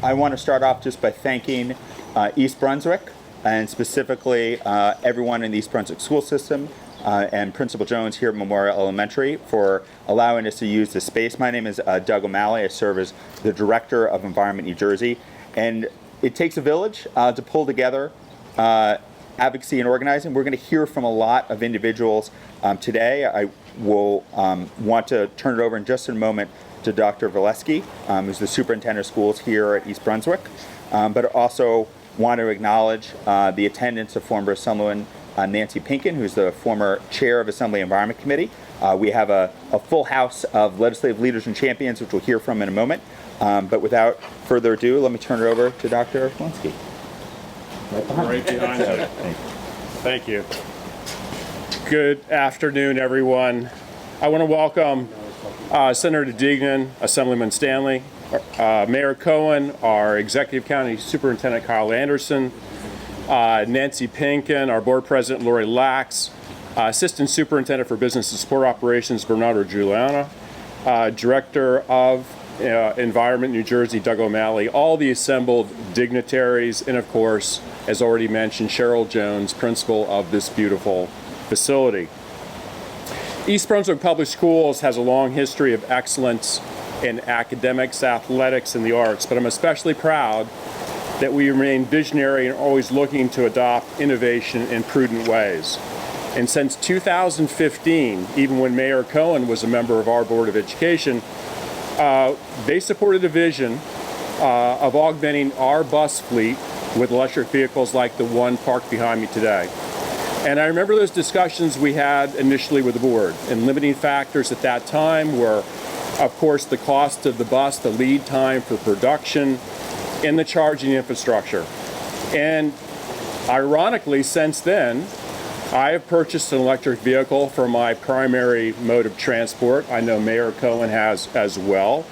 I want to start off just by thanking East Brunswick, and specifically everyone in the East Brunswick school system and Principal Jones here at Memorial Elementary for allowing us to use this space. My name is Doug O'Malley. I serve as the Director of Environment New Jersey. And it takes a village to pull together advocacy and organizing. We're going to hear from a lot of individuals today. I will want to turn it over in just a moment to Dr. Valesky, who's the Superintendent of Schools here at East Brunswick, but also want to acknowledge the attendance of former Assemblywoman Nancy Pinkin, who's the former Chair of Assembly Environment Committee. We have a full house of legislative leaders and champions, which we'll hear from in a moment. But without further ado, let me turn it over to Dr. Valesky. Right behind you. Thank you. Good afternoon, everyone. I want to welcome Senator Deignan, Assemblyman Stanley, Mayor Cohen, our Executive County Superintendent Kyle Anderson, Nancy Pinkin, our Board President Lori Lax, Assistant Superintendent for Business and Support Operations Bernardo Giuliana, Director of Environment New Jersey Doug O'Malley, all the assembled dignitaries, and of course, as already mentioned, Cheryl Jones, principal of this beautiful facility. East Brunswick Public Schools has a long history of excellence in academics, athletics, and the arts, but I'm especially proud that we remain visionary and always looking to adopt innovation in prudent ways. And since 2015, even when Mayor Cohen was a member of our Board of Education, they supported a vision of augmenting our bus fleet with electric vehicles like the one parked behind me today. And I remember those discussions we had initially with the board, and limiting factors at that time were, of course, the cost of the bus, the lead time for production, and the charging infrastructure. And ironically, since then, I have purchased an electric vehicle for my primary mode of transport. I know Mayor Cohen has as well.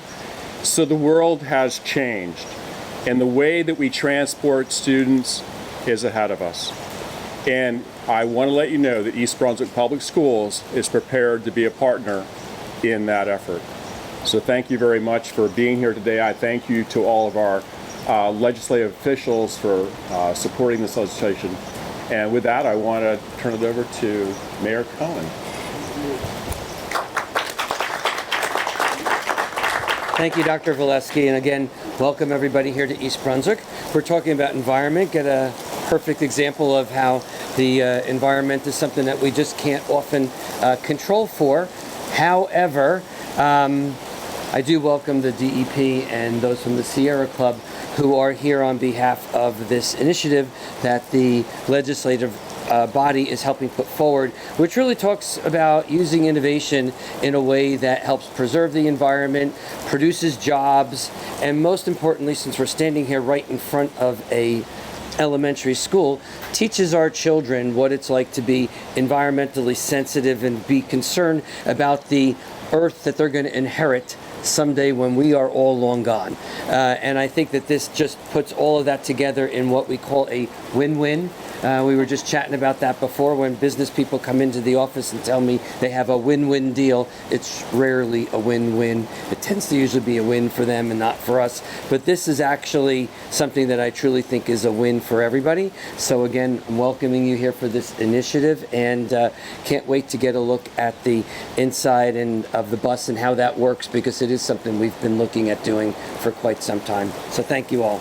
So the world has changed, and the way that we transport students is ahead of us. And I want to let you know that East Brunswick Public Schools is prepared to be a partner in that effort. So thank you very much for being here today. I thank you to all of our legislative officials for supporting this legislation. And with that, I want to turn it over to Mayor Cohen. Thank you, Dr. Valesky. And again, welcome everybody here to East Brunswick. We're talking about environment, get a perfect example of how the environment is something that we just can't often control for. However, I do welcome the DEP and those from the Sierra Club who are here on behalf of this initiative that the legislative body is helping put forward, which really talks about using innovation in a way that helps preserve the environment, produces jobs, and most importantly, since we're standing here right in front of a elementary school, teaches our children what it's like to be environmentally sensitive and be concerned about the earth that they're going to inherit someday when we are all long gone. And I think that this just puts all of that together in what we call a win-win. We were just chatting about that before. When business people come into the office and tell me they have a win-win deal, it's rarely a win-win. It tends to usually be a win for them and not for us. But this is actually something that I truly think is a win for everybody. So again, I'm welcoming you here for this initiative, and can't wait to get a look at the inside and of the bus and how that works, because it is something we've been looking at doing for quite some time. So thank you all.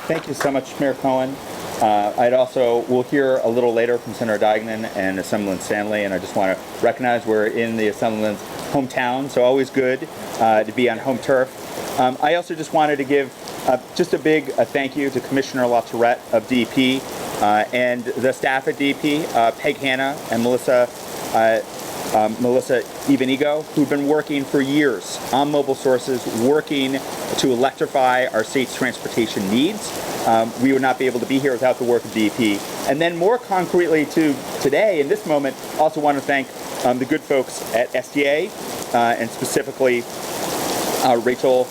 Thank you so much, Mayor Cohen. We'll hear a little later from Senator Deignan and Assemblyman Stanley, and I just want to recognize we're in the Assemblyman's hometown, so always good to be on home turf. I also just wanted to give just a big thank you to Commissioner LaTourette of DEP and the staff at DEP, Peg Hanna and Melissa Ivanigo, who've been working for years on mobile sources, working to electrify our state's transportation needs. We would not be able to be here without the work of DEP. And then more concretely to today, in this moment, also want to thank the good folks at SDA, and specifically Rachel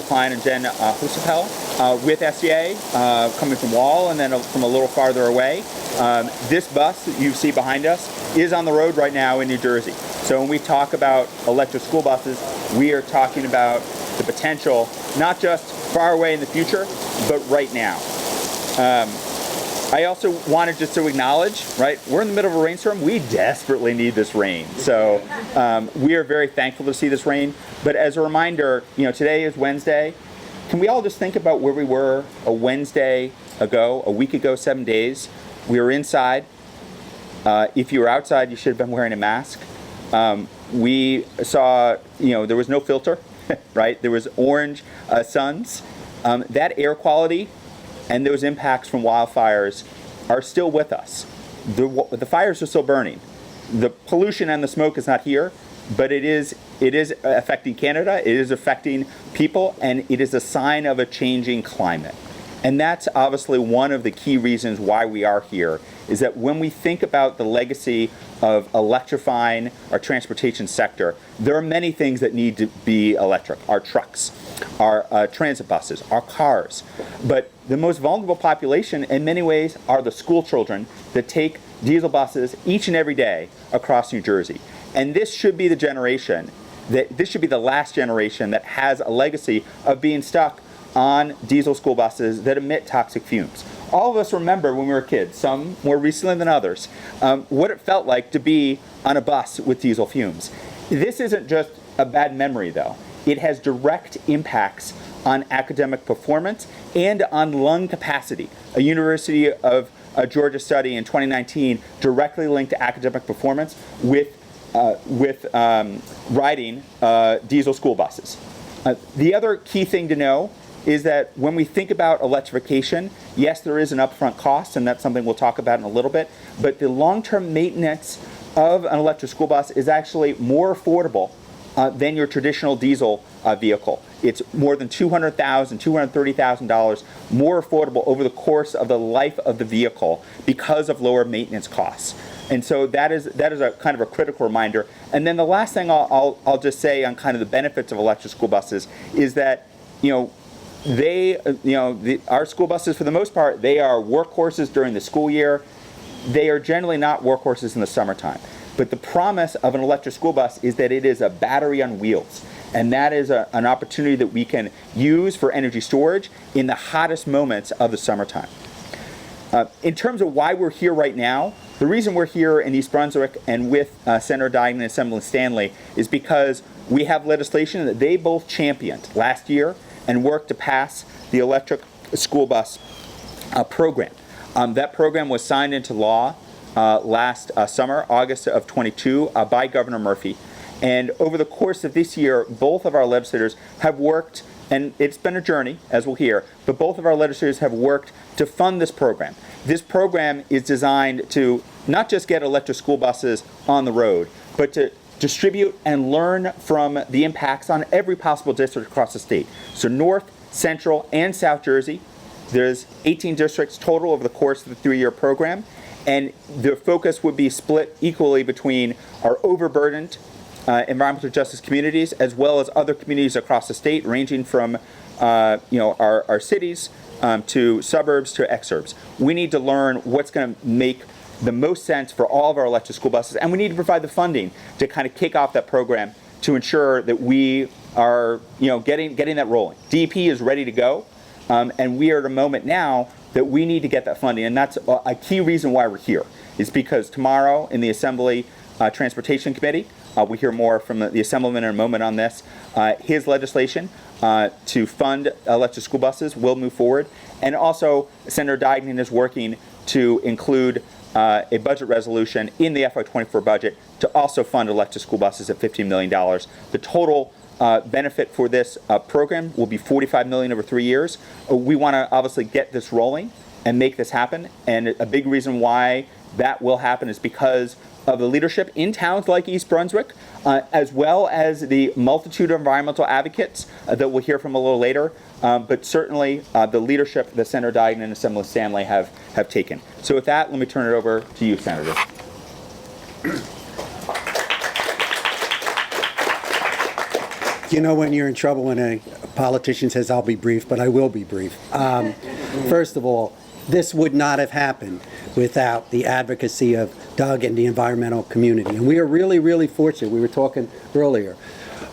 Klein and Jen Husapel with SDA, coming from Wall and then from a little farther away. This bus that you see behind us is on the road right now in New Jersey. So when we talk about electric school buses, we are talking about the potential, not just far away in the future, but right now. I also wanted just to acknowledge, right, we're in the middle of a rainstorm. We desperately need this rain. So we are very thankful to see this rain. But as a reminder, today is Wednesday. Can we all just think about where we were a Wednesday ago, a week ago, 7 days? We were inside. If you were outside, you should have been wearing a mask. We saw, there was no filter, right? There was orange suns. That air quality and those impacts from wildfires are still with us. The fires are still burning. The pollution and the smoke is not here, but it is affecting Canada, it is affecting people, and it is a sign of a changing climate. And that's obviously one of the key reasons why we are here, is that when we think about the legacy of electrifying our transportation sector, there are many things that need to be electric. Our trucks, our transit buses, our cars. But the most vulnerable population in many ways are the school children that take diesel buses each and every day across New Jersey. And this should be the generation, this should be the last generation that has a legacy of being stuck on diesel school buses that emit toxic fumes. All of us remember when we were kids, some more recently than others, what it felt like to be on a bus with diesel fumes. This isn't just a bad memory, though. It has direct impacts on academic performance and on lung capacity. A University of Georgia study in 2019 directly linked academic performance with riding diesel school buses. The other key thing to know is that when we think about electrification, yes, there is an upfront cost, and that's something we'll talk about in a little bit, but the long-term maintenance of an electric school bus is actually more affordable than your traditional diesel vehicle. It's more than $200,000, $230,000 more affordable over the course of the life of the vehicle because of lower maintenance costs. And so that is a kind of a critical reminder. And then the last thing I'll just say on kind of the benefits of electric school buses is that, our school buses, for the most part, they are workhorses during the school year. They are generally not workhorses in the summertime. But the promise of an electric school bus is that it is a battery on wheels. And that is an opportunity that we can use for energy storage in the hottest moments of the summertime. In terms of why we're here right now, the reason we're here in East Brunswick and with Senator Dygnan and Assemblyman Stanley is because we have legislation that they both championed last year and worked to pass the electric school bus program. That program was signed into law last summer, August of 22, by Governor Murphy. And over the course of this year, both of our legislators have worked, and it's been a journey, as we'll hear, but both of our legislators have worked to fund this program. This program is designed to not just get electric school buses on the road, but to distribute and learn from the impacts on every possible district across the state. So North, Central, and South Jersey, there's 18 districts total over the course of the 3-year program, and the focus would be split equally between our overburdened environmental justice communities as well as other communities across the state, ranging from our cities to suburbs to exurbs. We need to learn what's going to make the most sense for all of our electric school buses, and we need to provide the funding to kind of kick off that program to ensure that we are getting that rolling. DEP is ready to go, and we are at a moment now that we need to get that funding, and that's a key reason why we're here, is because tomorrow in the Assembly Transportation Committee, we hear more from the Assemblyman in a moment on this. His legislation to fund electric school buses will move forward, and also Senator Dygnan is working to include a budget resolution in the FY24 budget to also fund electric school buses at $15 million. The total benefit for this program will be $45 million over 3 years. We want to obviously get this rolling and make this happen, and a big reason why that will happen is because of the leadership in towns like East Brunswick, as well as the multitude of environmental advocates that we'll hear from a little later, but certainly the leadership that Senator Dygnan and Assemblyman Stanley have taken. So with that, let me turn it over to you, Senator. When you're in trouble when a politician says, I'll be brief, but I will be brief. First of all, this would not have happened without the advocacy of Doug and the environmental community. And we are really, really fortunate. We were talking earlier.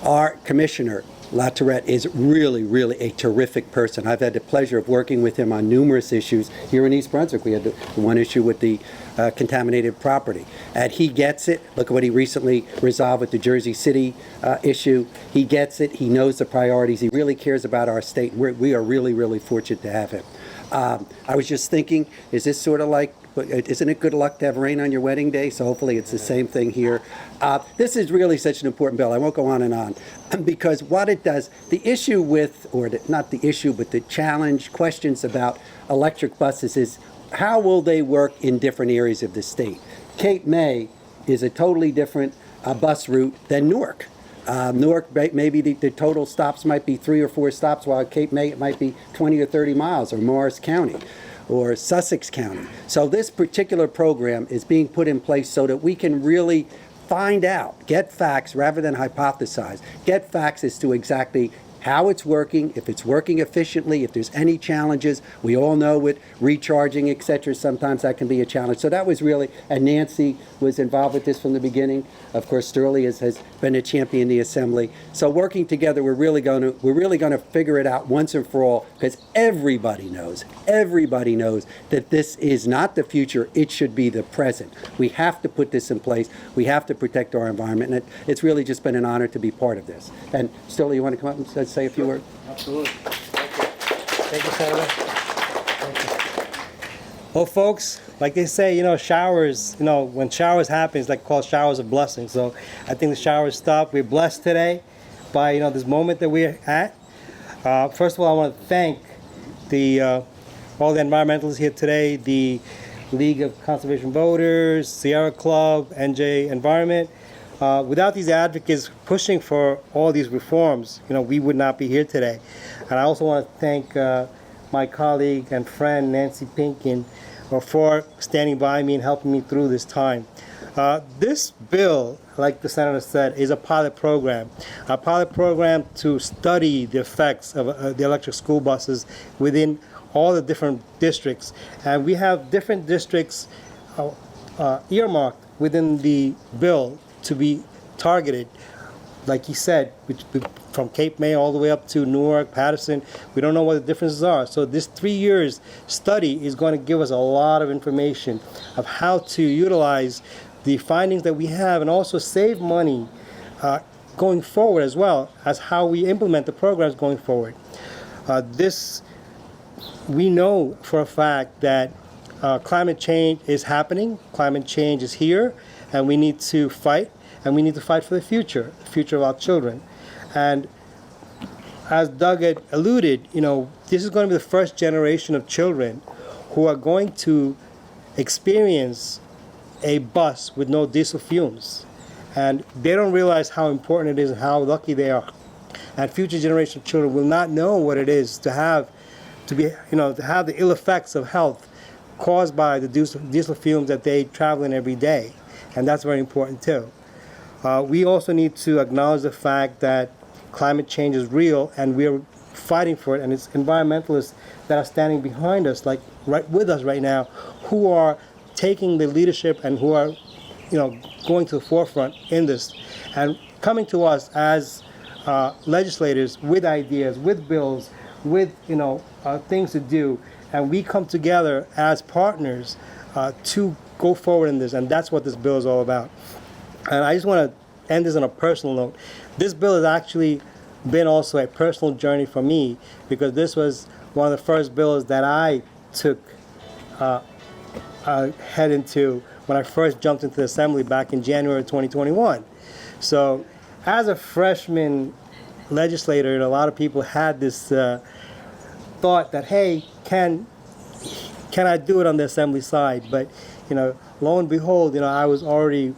Our commissioner, LaTourette, is really, really a terrific person. I've had the pleasure of working with him on numerous issues here in East Brunswick. We had the one issue with the contaminated property. And he gets it. Look at what he recently resolved with the Jersey City issue. He gets it. He knows the priorities. He really cares about our state. We are really, really fortunate to have him. I was just thinking, is this sort of like, isn't it good luck to have rain on your wedding day? So hopefully it's the same thing here. This is really such an important bill. I won't go on, because what it does, the issue with, not the issue, but the challenge, questions about electric buses is how will they work in different areas of the state? Cape May is a totally different bus route than Newark. Newark, maybe the total stops might be 3 or 4 stops, while at Cape May it might be 20 or 30 miles, or Morris County, or Sussex County. So this particular program is being put in place so that we can really find out, get facts rather than hypothesize, get facts as to exactly how it's working, if it's working efficiently, if there's any challenges. We all know with recharging, et cetera, sometimes that can be a challenge. So that was really, and Nancy was involved with this from the beginning. Of course, Sterling has been a champion in the Assembly. So working together, we're really going to figure it out once and for all, because everybody knows that this is not the future, it should be the present. We have to put this in place. We have to protect our environment, and it's really just been an honor to be part of this. And Sterling, you want to come up and say a few words? Absolutely. Thank you, Senator. Thank you. Well, folks, like they say, showers, when showers happen, it's like called showers of blessings. So I think the showers stop. We're blessed today by, this moment that we're at. First of all, I want to thank all the environmentalists here today, the League of Conservation Voters, Sierra Club, NJ Environment. Without these advocates pushing for all these reforms, we would not be here today. And I also want to thank my colleague and friend Nancy Pinkin for standing by me and helping me through this time. This bill, like the Senator said, is a pilot program to study the effects of the electric school buses within all the different districts. And we have different districts earmarked within the bill to be targeted, like he said, from Cape May all the way up to Newark, Patterson. We don't know what the differences are. So this 3 years study is going to give us a lot of information of how to utilize the findings that we have and also save money going forward, as well as how we implement the programs going forward. We know for a fact that climate change is happening, climate change is here, and we need to fight, and we need to fight for the future of our children. And as Doug had alluded, this is going to be the first generation of children who are going to experience a bus with no diesel fumes. And they don't realize how important it is and how lucky they are. And future generation of children will not know what it is to have the ill effects of health caused by the diesel fumes that they travel in every day. And that's very important too. We also need to acknowledge the fact that climate change is real and we're fighting for it, and it's environmentalists that are standing behind us, like right with us right now, who are taking the leadership and who are going to the forefront in this and coming to us as legislators with ideas, with bills, with things to do, and we come together as partners to go forward in this, and that's what this bill is all about. And I just want to end this on a personal note. This bill has actually been also a personal journey for me, because this was one of the first bills that I took head into when I first jumped into the Assembly back in January 2021. So as a freshman legislator, a lot of people had this thought that, hey, can I do it on the Assembly side? But lo and behold, I was already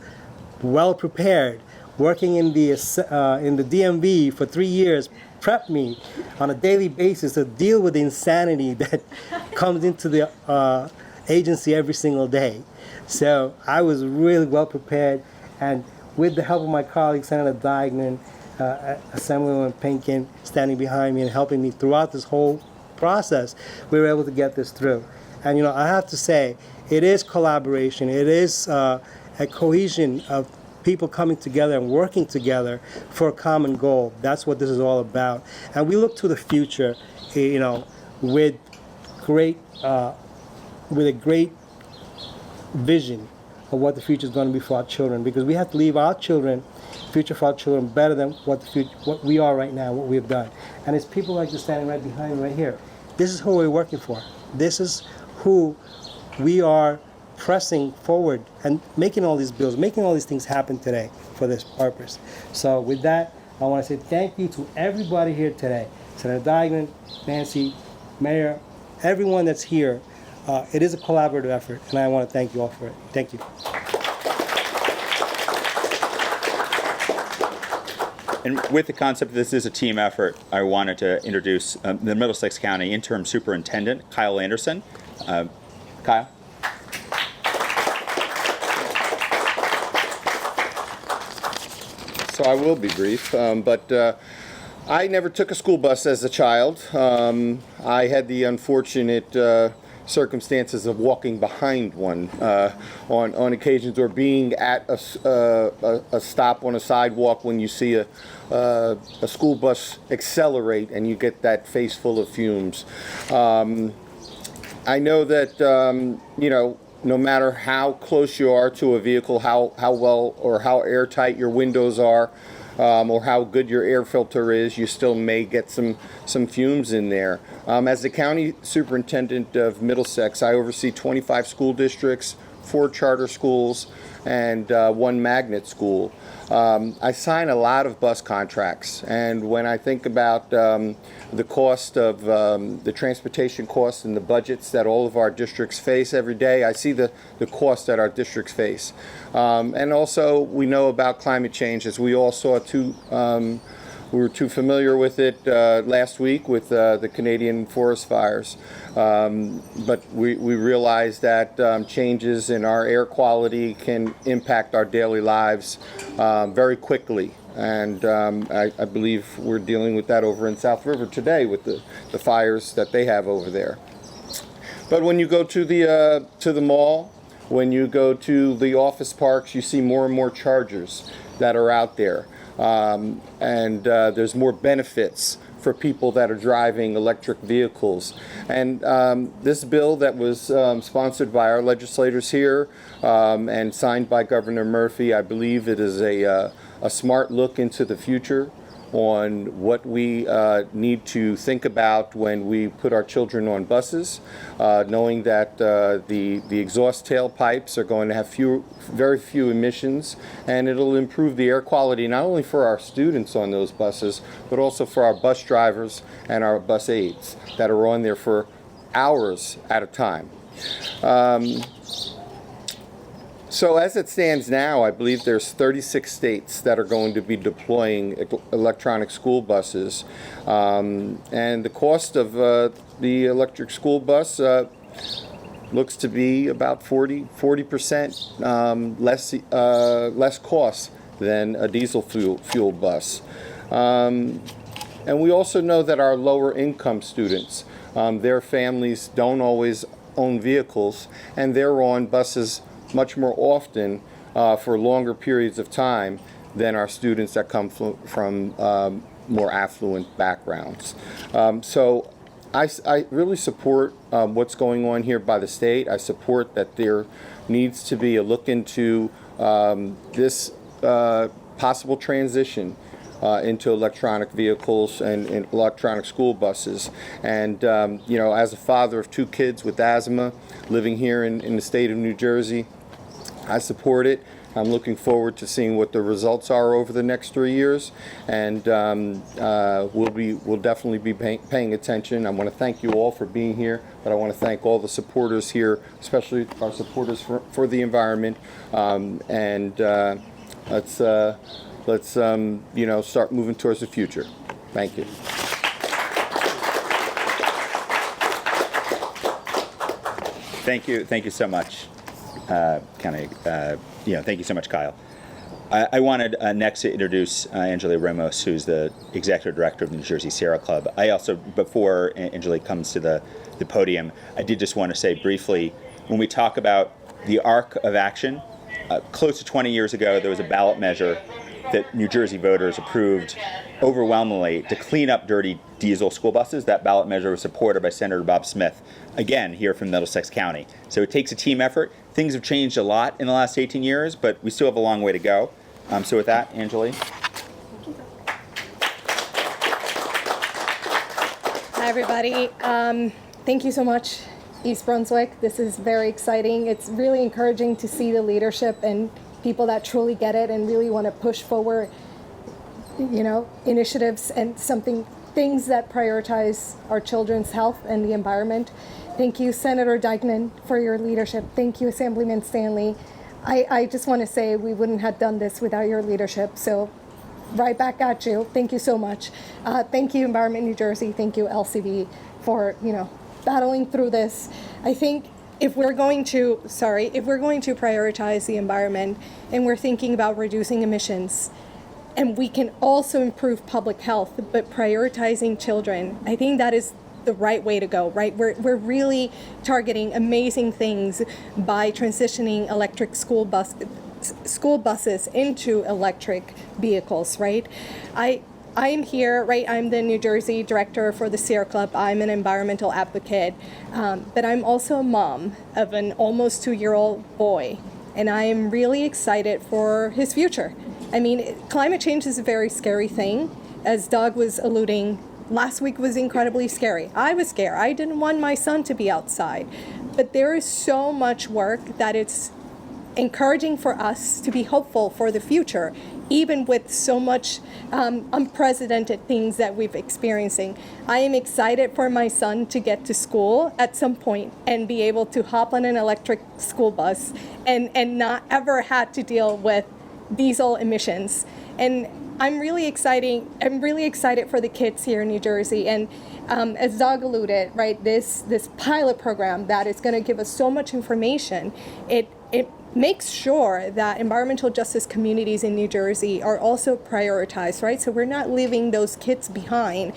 well prepared. Working in the DMV for 3 years prepped me on a daily basis to deal with the insanity that comes into the agency every single day. So I was really well prepared, and with the help of my colleague, Senator Diegnan, Assemblywoman Pinkin, standing behind me and helping me throughout this whole process, we were able to get this through. And I have to say, It is collaboration. It is a cohesion of people coming together and working together for a common goal. That's what this is all about. And we look to the future, with a great vision of what the future is going to be for our children, because we have to leave our future for our children better than what we are right now, what we've done. And it's people like this standing right behind me right here. This is who we're working for. This is who we are pressing forward and making all these bills, making all these things happen today for this purpose. So with that, I want to say thank you to everybody here today. Senator Deignan, Nancy, Mayor, everyone that's here. It is a collaborative effort, and I want to thank you all for it. Thank you. And with the concept that this is a team effort, I wanted to introduce the Middlesex County Interim Superintendent, Kyle Anderson. Kyle? So I will be brief, but I never took a school bus as a child. I had the unfortunate circumstances of walking behind one on occasions, or being at a stop on a sidewalk when you see a school bus accelerate and you get that face full of fumes. I know that no matter how close you are to a vehicle, how well or how airtight your windows are, or how good your air filter is, you still may get some fumes in there. As the county superintendent of Middlesex, I oversee 25 school districts, 4 charter schools, and 1 magnet school. I sign a lot of bus contracts, and when I think about the cost of the transportation costs and the budgets that all of our districts face every day, I see the cost that our districts face. And also, we know about climate change, as we all saw we were too familiar with it last week with the Canadian forest fires. But we realize that changes in our air quality can impact our daily lives very quickly. And I believe we're dealing with that over in South River today with the fires that they have over there. But when you go to the mall, when you go to the office parks, you see more and more chargers that are out there. And there's more benefits for people that are driving electric vehicles. And this bill that was sponsored by our legislators here and signed by Governor Murphy, I believe it is a smart look into the future on what we need to think about when we put our children on buses, knowing that the exhaust tailpipes are going to have very few emissions, and it'll improve the air quality not only for our students on those buses, but also for our bus drivers and our bus aides that are on there for hours at a time. So as it stands now, I believe there's 36 states that are going to be deploying electronic school buses. And the cost of the electric school bus looks to be about 40% less cost than a diesel fuel bus. And we also know that our lower income students, their families don't always own vehicles, and they're on buses much more often for longer periods of time than our students that come from more affluent backgrounds. So I really support what's going on here by the state. I support that there needs to be a look into this possible transition into electronic vehicles and electronic school buses. And as a father of 2 kids with asthma living here in the state of New Jersey, I support it. I'm looking forward to seeing what the results are over the next 3 years, and we'll definitely be paying attention. I want to thank you all for being here, but I want to thank all the supporters here, especially our supporters for the environment. Let's start moving towards the future. Thank you. Thank you so much. Thank you so much, Kyle. I wanted next to introduce Angela Ramos, who's the Executive Director of the New Jersey Sierra Club. I also, before Angela comes to the podium, I did just want to say briefly, when we talk about the arc of action, close to 20 years ago, there was a ballot measure that New Jersey voters approved overwhelmingly to clean up dirty diesel school buses. That ballot measure was supported by Senator Bob Smith, again, here from Middlesex County. So it takes a team effort. Things have changed a lot in the last 18 years, but we still have a long way to go. So with that, Anjali. Hi, everybody. Thank you so much, East Brunswick. This is very exciting. It's really encouraging to see the leadership and people that truly get it and really want to push forward, initiatives and things that prioritize our children's health and the environment. Thank you, Senator Dykman, for your leadership. Thank you, Assemblyman Stanley. I just want to say we wouldn't have done this without your leadership. So right back at you. Thank you so much. Thank you, Environment New Jersey. Thank you, LCV, for battling through this. I think if we're going to prioritize the environment and we're thinking about reducing emissions, and we can also improve public health, but prioritizing children, I think that is the right way to go, right? We're really targeting amazing things by transitioning electric school buses into electric vehicles, right? I'm here, right? I'm the New Jersey director for the Sierra Club. I'm an environmental advocate, but I'm also a mom of an almost 2-year-old boy, and I am really excited for his future. I mean, climate change is a very scary thing. As Doug was alluding, last week was incredibly scary. I was scared. I didn't want my son to be outside, but there is so much work that it's encouraging for us to be hopeful for the future, even with so much unprecedented things that we've experiencing. I am excited for my son to get to school at some point and be able to hop on an electric school bus and not ever had to deal with diesel emissions. And I'm really excited for the kids here in New Jersey. And as Doug alluded, right, this pilot program that is going to give us so much information, it makes sure that environmental justice communities in New Jersey are also prioritized, right? So we're not leaving those kids behind.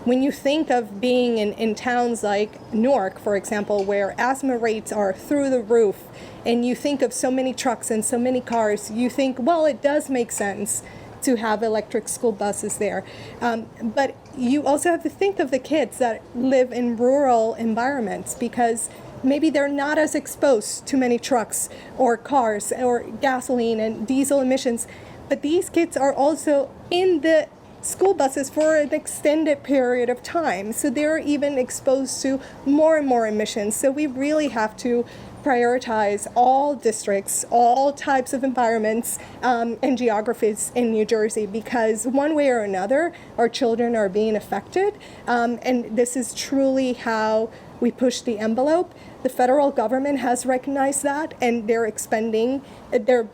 When you think of being in towns like Newark, for example, where asthma rates are through the roof, and you think of so many trucks and so many cars, you think, well, it does make sense to have electric school buses there. But you also have to think of the kids that live in rural environments, because maybe they're not as exposed to many trucks or cars or gasoline and diesel emissions, but these kids are also in the school buses for an extended period of time. So they're even exposed to more and more emissions. So we really have to prioritize all districts, all types of environments and geographies in New Jersey, because one way or another, our children are being affected. And this is truly how we push the envelope. The federal government has recognized that, and they're expending, they're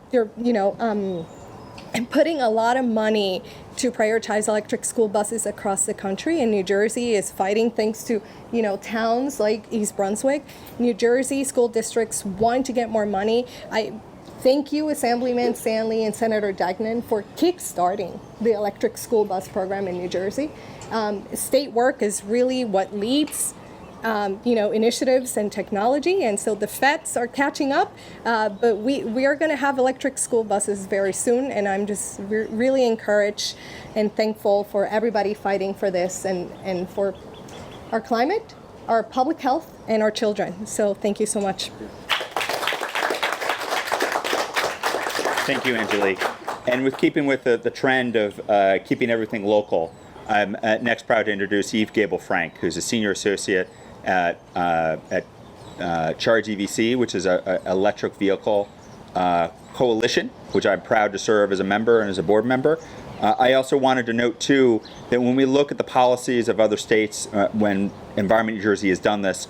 putting a lot of money to prioritize electric school buses across the country. And New Jersey is fighting, thanks to towns like East Brunswick. New Jersey school districts want to get more money. I thank you, Assemblyman Stanley and Senator Dykman, for kickstarting the electric school bus program in New Jersey. State work is really what leads initiatives and technology, and so the feds are catching up, but we are going to have electric school buses very soon, and I'm just really encouraged and thankful for everybody fighting for this and for our climate, our public health, and our children. So thank you so much. Thank you, Angelique. And with keeping with the trend of keeping everything local, I'm next proud to introduce Eve Gable-Frank, who's a senior associate at Charge EVC, which is an electric vehicle coalition, which I'm proud to serve as a member and as a board member. I also wanted to note, too, that when we look at the policies of other states, when Environment New Jersey has done this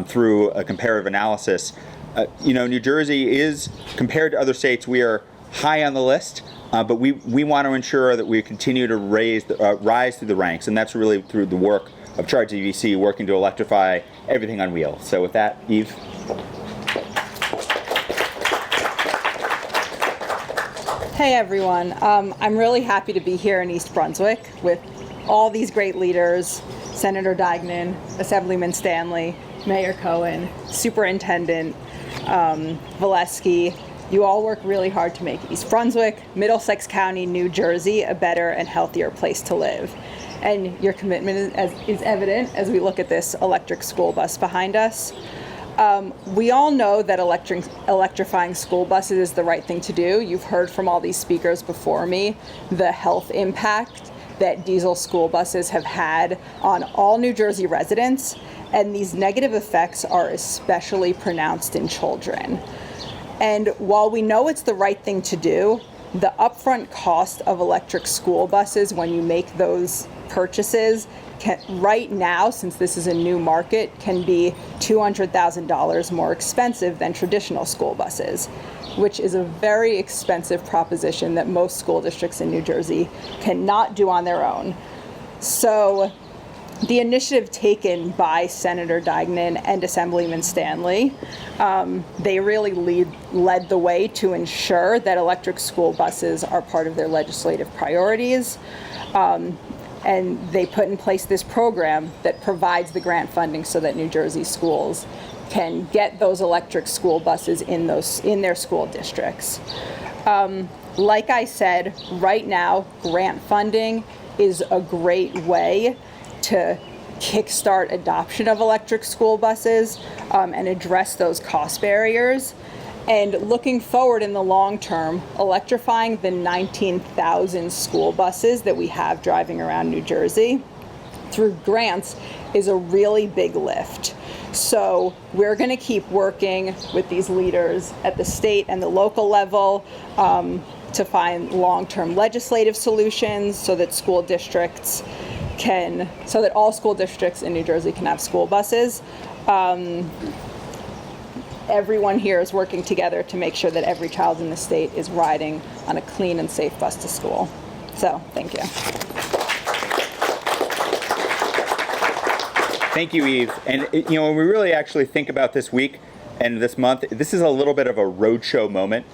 through a comparative analysis, New Jersey is, compared to other states, we are high on the list, but we want to ensure that we continue to rise through the ranks, and that's really through the work of Charge EVC, working to electrify everything on wheels. So with that, Eve. Hey everyone, I'm really happy to be here in East Brunswick with all these great leaders, Senator Dykman, Assemblyman Stanley, Mayor Cohen, Superintendent, Valesky, you all work really hard to make East Brunswick, Middlesex County, New Jersey a better and healthier place to live. And your commitment is evident as we look at this electric school bus behind us. We all know that electrifying school buses is the right thing to do. You've heard from all these speakers before me the health impact that diesel school buses have had on all New Jersey residents, and these negative effects are especially pronounced in children. And while we know it's the right thing to do, the upfront cost of electric school buses when you make those purchases right now, since this is a new market, can be $200,000 more expensive than traditional school buses, which is a very expensive proposition that most school districts in New Jersey cannot do on their own. So the initiative taken by Senator Deignan and Assemblyman Stanley, they really led the way to ensure that electric school buses are part of their legislative priorities. And they put in place this program that provides the grant funding so that New Jersey schools can get those electric school buses in their school districts. Like I said, right now, grant funding is a great way to kickstart adoption of electric school buses and address those cost barriers. And looking forward in the long term, electrifying the 19,000 school buses that we have driving around New Jersey through grants is a really big lift. So we're going to keep working with these leaders at the state and the local level to find long-term legislative solutions so that all school districts in New Jersey can have school buses. Everyone here is working together to make sure that every child in the state is riding on a clean and safe bus to school. So, thank you. Thank you, Eve. And when we really actually think about this week and this month, this is a little bit of a roadshow moment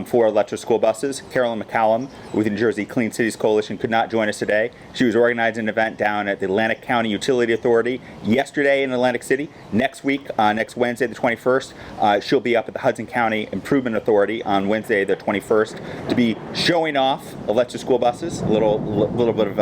for electric school buses. Carolyn McCallum with the New Jersey Clean Cities Coalition could not join us today. She was organizing an event down at the Atlantic County Utility Authority yesterday in Atlantic City. Next week, next Wednesday the 21st, she'll be up at the Hudson County Improvement Authority on Wednesday the 21st to be showing off electric school buses, a little bit of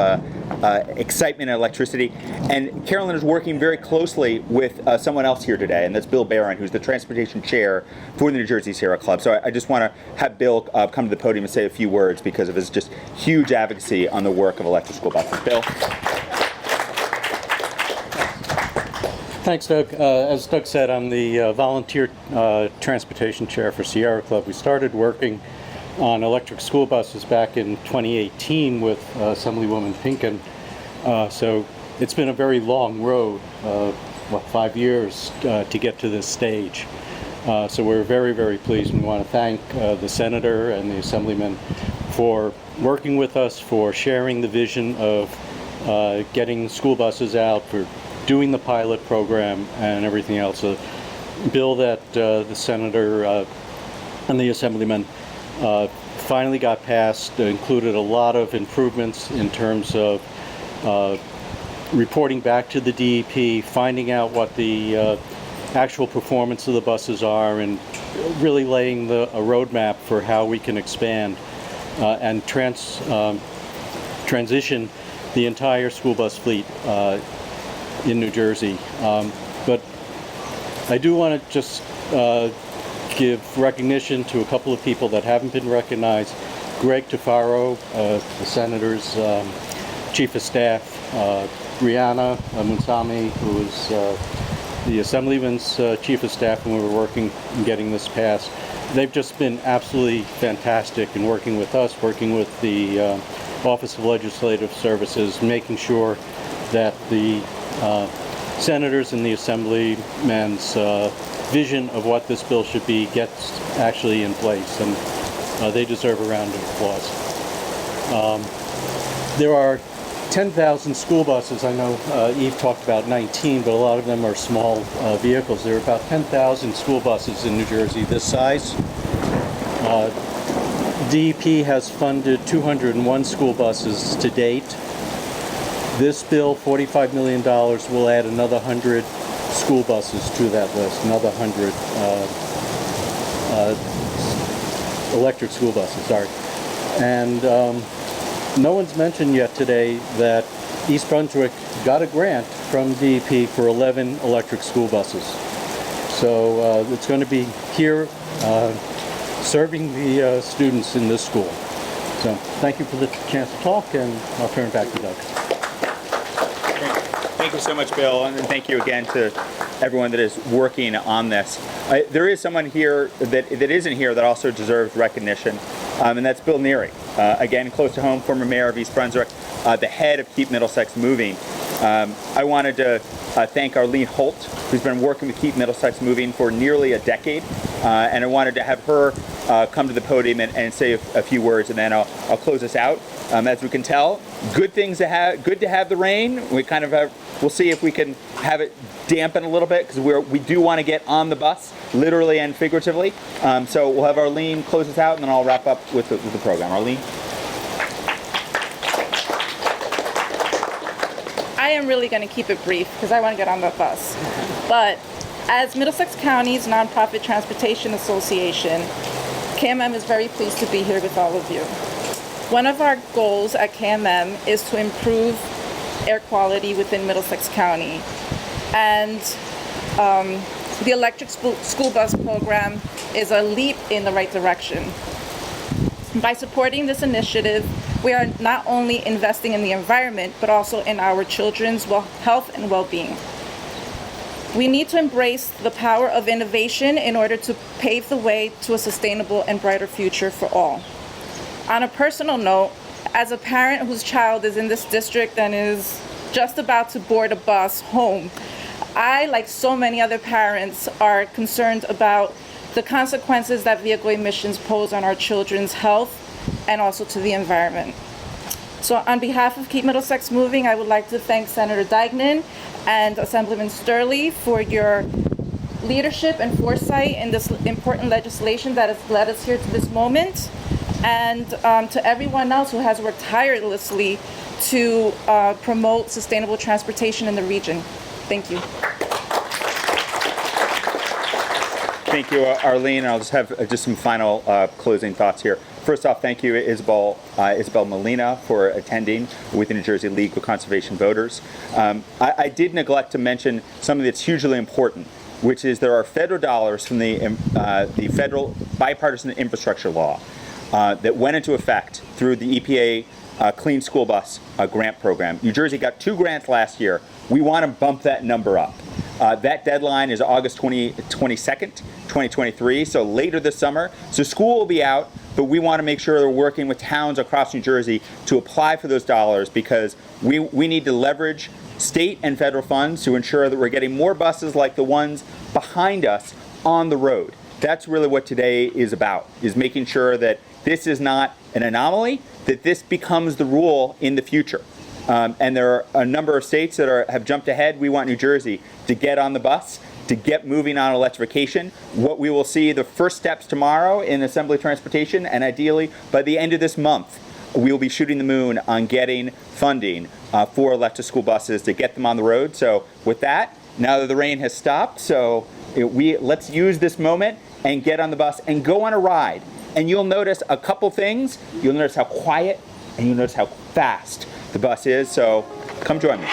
excitement and electricity. And Carolyn is working very closely with someone else here today, and that's Bill Barron, who's the transportation chair for the New Jersey Sierra Club. So I just want to have Bill come to the podium and say a few words because of his just huge advocacy on the work of electric school buses. Bill? Thanks, Doug. As Doug said, I'm the volunteer transportation chair for Sierra Club. We started working on electric school buses back in 2018 with Assemblywoman Pinkin. So it's been a very long road, 5 years to get to this stage. So we're very, very pleased. We want to thank the Senator and the Assemblyman for working with us, for sharing the vision of getting school buses out, for doing the pilot program and everything else. A bill that the Senator and the Assemblyman finally got passed included a lot of improvements in terms of reporting back to the DEP, finding out what the actual performance of the buses are, and really laying a roadmap for how we can expand and transition the entire school bus fleet in New Jersey. But I do want to just give recognition to a couple of people that haven't been recognized. Greg Tafaro, the Senator's Chief of Staff, Brianna Munsami, who is the Assemblyman's Chief of Staff when we were working and getting this passed. They've just been absolutely fantastic in working with us, working with the Office of Legislative Services, making sure that the senators and the Assemblyman's vision of what this bill should be gets actually in place, and they deserve a round of applause. There are 10,000 school buses. I know Eve talked about 19, but a lot of them are small vehicles. There are about 10,000 school buses in New Jersey this size. DEP has funded 201 school buses to date. This bill, $45 million, will add another 100 school buses to that list, another 100 electric school buses, sorry. And no one's mentioned yet today that East Brunswick got a grant from DEP for 11 electric school buses. So it's going to be here serving the students in this school. So thank you for the chance to talk, and I'll turn it back to Doug. Thank you so much, Bill, and thank you again to everyone that is working on this. There is someone here that isn't here that also deserves recognition, and that's Bill Neary. Again, close to home, former mayor of East Brunswick, the head of Keep Middlesex Moving. I wanted to thank Arlene Holt, who's been working with Keep Middlesex Moving for nearly a decade, and I wanted to have her come to the podium and say a few words, and then I'll close this out. As we can tell, good to have the rain. We kind of have, we'll see if we can have it dampen a little bit, because we do want to get on the bus, literally and figuratively. So we'll have Arlene close us out, and then I'll wrap up with the program. Arlene? I am really going to keep it brief because I want to get on the bus. But as Middlesex County's Nonprofit Transportation Association, KMM is very pleased to be here with all of you. One of our goals at KMM is to improve air quality within Middlesex County. And the electric school bus program is a leap in the right direction. By supporting this initiative, we are not only investing in the environment, but also in our children's health and well-being. We need to embrace the power of innovation in order to pave the way to a sustainable and brighter future for all. On a personal note, as a parent whose child is in this district and is just about to board a bus home, I, like so many other parents, are concerned about the consequences that vehicle emissions pose on our children's health and also to the environment. So on behalf of Keep Middlesex Moving, I would like to thank Senator Deignan and Assemblyman Sturley for your leadership and foresight in this important legislation that has led us here to this moment, and to everyone else who has worked tirelessly to promote sustainable transportation in the region. Thank you. Thank you, Arlene. I'll just have just some final closing thoughts here. First off, thank you, Isabel Molina, for attending with the New Jersey League of Conservation Voters. I did neglect to mention something that's hugely important, which is there are federal dollars from the federal bipartisan infrastructure law that went into effect through the EPA Clean School Bus grant program. New Jersey got 2 grants last year. We want to bump that number up. That deadline is August 22nd, 2023, so later this summer. So school will be out, but we want to make sure we're working with towns across New Jersey to apply for those dollars, because we need to leverage state and federal funds to ensure that we're getting more buses like the ones behind us on the road. That's really what today is about, is making sure that this is not an anomaly, that this becomes the rule in the future. And there are a number of states that have jumped ahead. We want New Jersey to get on the bus, to get moving on electrification. What we will see the first steps tomorrow in Assembly Transportation, and ideally by the end of this month, we will be shooting the moon on getting funding for electric school buses to get them on the road. So with that, now that the rain has stopped, let's use this moment and get on the bus and go on a ride. And you'll notice a couple things. You'll notice how quiet and you'll notice how fast the bus is. So come join me.